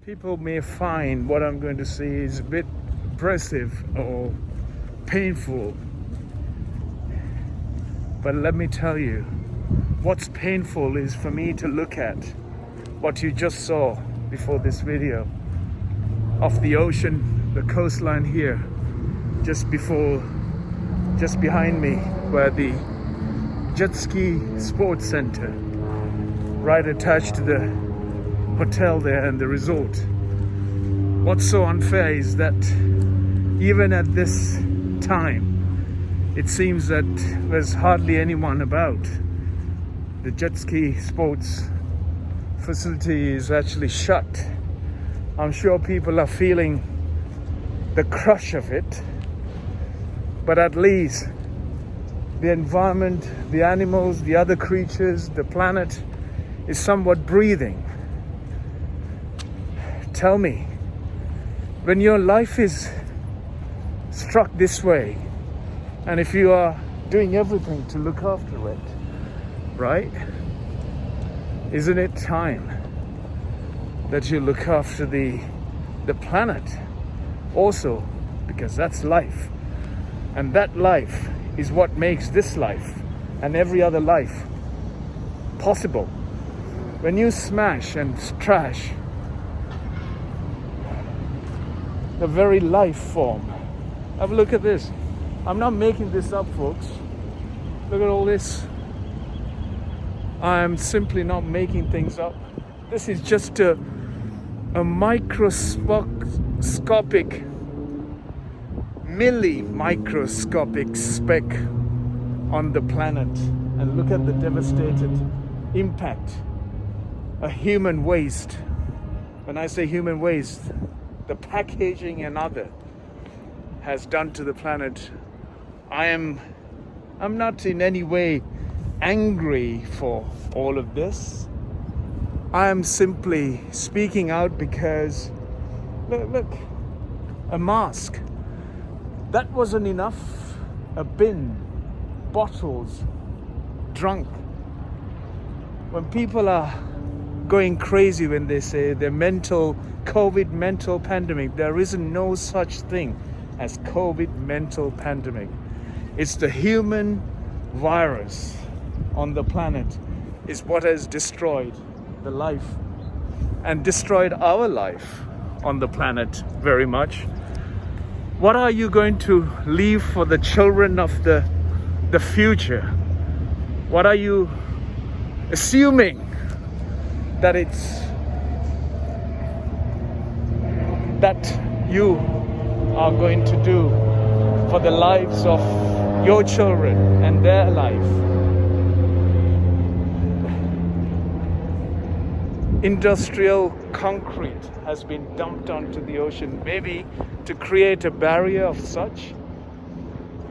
People may find what I'm going to say is a bit oppressive or painful. But let me tell you, what's painful is for me to look at what you just saw before this video of the ocean, the coastline here, just behind me, where the jet ski sports center, right attached to the hotel there and the resort. What's so unfair is that even at this time, it seems that there's hardly anyone about. The jet ski sports facility is actually shut. I'm sure people are feeling the crush of it, but at least the environment, the animals, the other creatures, the planet is somewhat breathing. Tell me, when your life is struck this way, and if you are doing everything to look after it, right? Isn't it time that you look after the planet also? Because that's life. And that life is what makes this life and every other life possible. When you smash and trash the very life form, have a look at this. I'm not making this up, folks. Look at all this. I'm simply not making things up. This is just a microscopic, microscopic speck on the planet. And look at the devastated impact a human waste, when I say human waste, the packaging and other has done to the planet. I'm not in any way angry for all of this. I am simply speaking out because look, a mask, that wasn't enough. A bin, bottles, drunk. When people are going crazy when they say the COVID mental pandemic, there isn't no such thing as COVID mental pandemic. It's the human virus on the planet is what has destroyed the life and destroyed our life on the planet very much. What are you going to leave for the children of the future? What are you assuming that you are going to do for the lives of your children and their life? Industrial concrete has been dumped onto the ocean, maybe to create a barrier of such.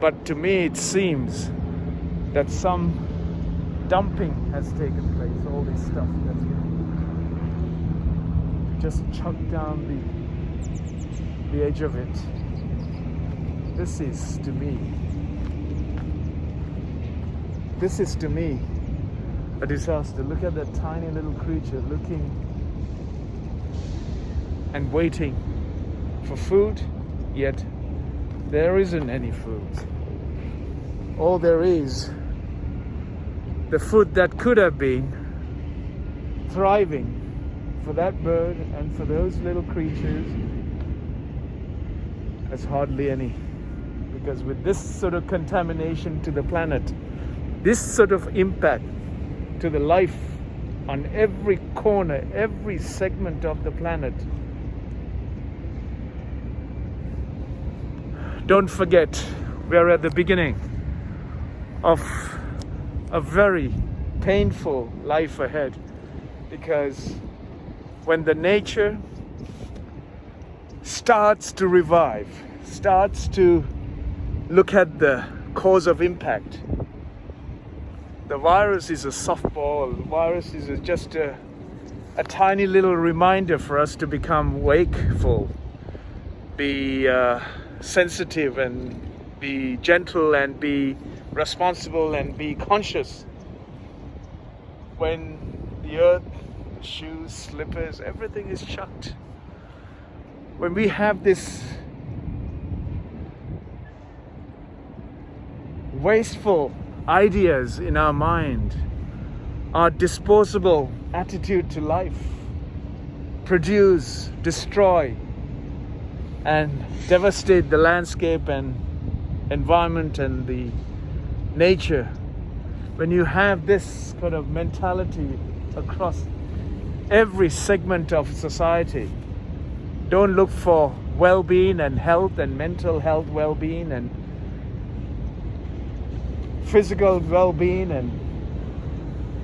But to me, it seems that some dumping has taken place. All this stuff that's been just chucked down the edge of it. This is to me a disaster. Look at that tiny little creature looking and waiting for food, yet there isn't any food. All there is, the food that could have been thriving for that bird and for those little creatures, there's hardly any. Because with this sort of contamination to the planet, this sort of impact to the life on every corner, every segment of the planet. Don't forget, we are at the beginning of a very painful life ahead, because when the nature starts to revive, starts to look at the cause of impact, the virus is a softball. The virus is just a tiny little reminder for us to become wakeful, be sensitive and be gentle and be responsible and be conscious. When the earth, shoes, slippers, everything is chucked when we have this wasteful ideas in our mind, our disposable attitude to life, produce, destroy, and devastate the landscape and environment and the nature. When you have this kind of mentality across every segment of society, don't look for well-being and health and mental health well-being and physical well-being, and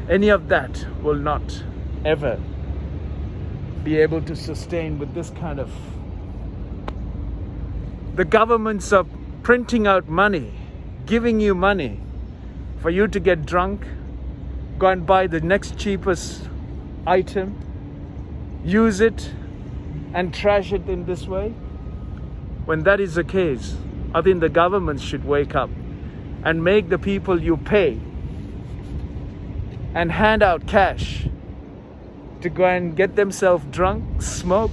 any of that will not ever be able to sustain with this kind of... The governments are printing out money, giving you money for you to get drunk, go and buy the next cheapest item, use it and trash it in this way. When that is the case, I think the government should wake up and make the people you pay and hand out cash to go and get themselves drunk, smoke,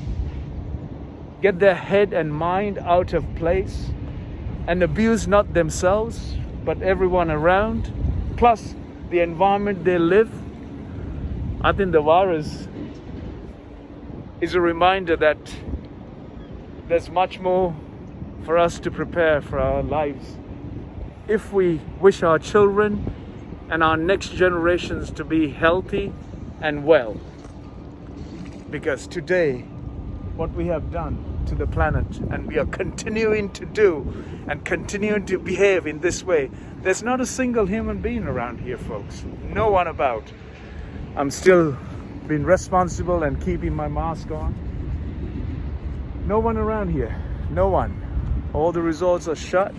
get their head and mind out of place, and abuse not themselves but everyone around, plus the environment they live. I think the virus is a reminder that there's much more for us to prepare for our lives if we wish our children and our next generations to be healthy and well. Because today, what we have done to the planet, and we are continuing to do and continuing to behave in this way, there's not a single human being around here, folks. No one about. I'm still being responsible and keeping my mask on. No one around here. No one. All the resorts are shut.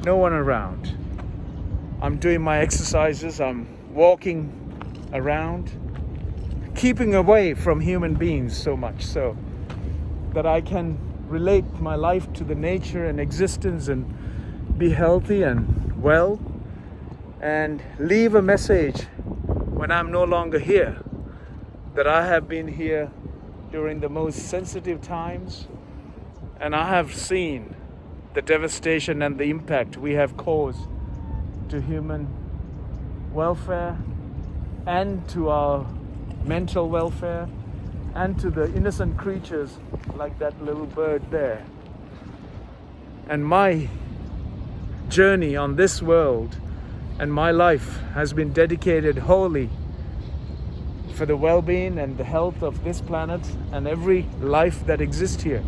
No one around. I'm doing my exercises. I'm walking around, keeping away from human beings so much so that I can relate my life to the nature and existence and be healthy and well and leave a message when I'm no longer here, that I have been here during the most sensitive times, and I have seen the devastation and the impact we have caused to human welfare and to our mental welfare and to the innocent creatures like that little bird there. And my journey on this world and my life has been dedicated wholly for the well-being and the health of this planet and every life that exists here.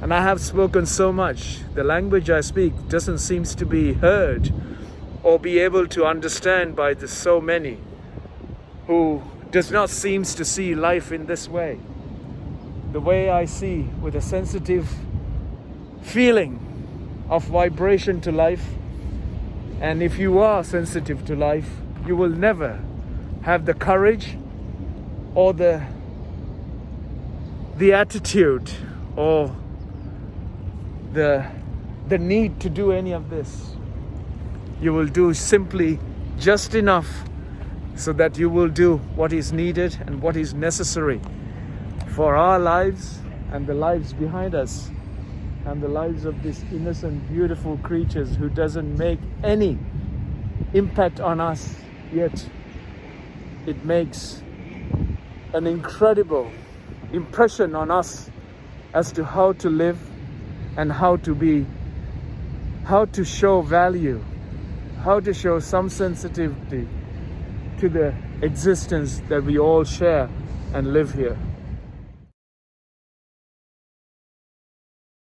And I have spoken so much. The language I speak doesn't seem to be heard or be able to understand by the so many who does not seem to see life in this way. The way I see, with a sensitive feeling of vibration to life. And if you are sensitive to life, you will never have the courage or the attitude or the need to do any of this. You will do simply just enough so that you will do what is needed and what is necessary for our lives and the lives behind us and the lives of these innocent, beautiful creatures who doesn't make any impact on us, yet it makes an incredible impression on us as to how to live and how to be, how to show value, how to show some sensitivity to the existence that we all share and live here.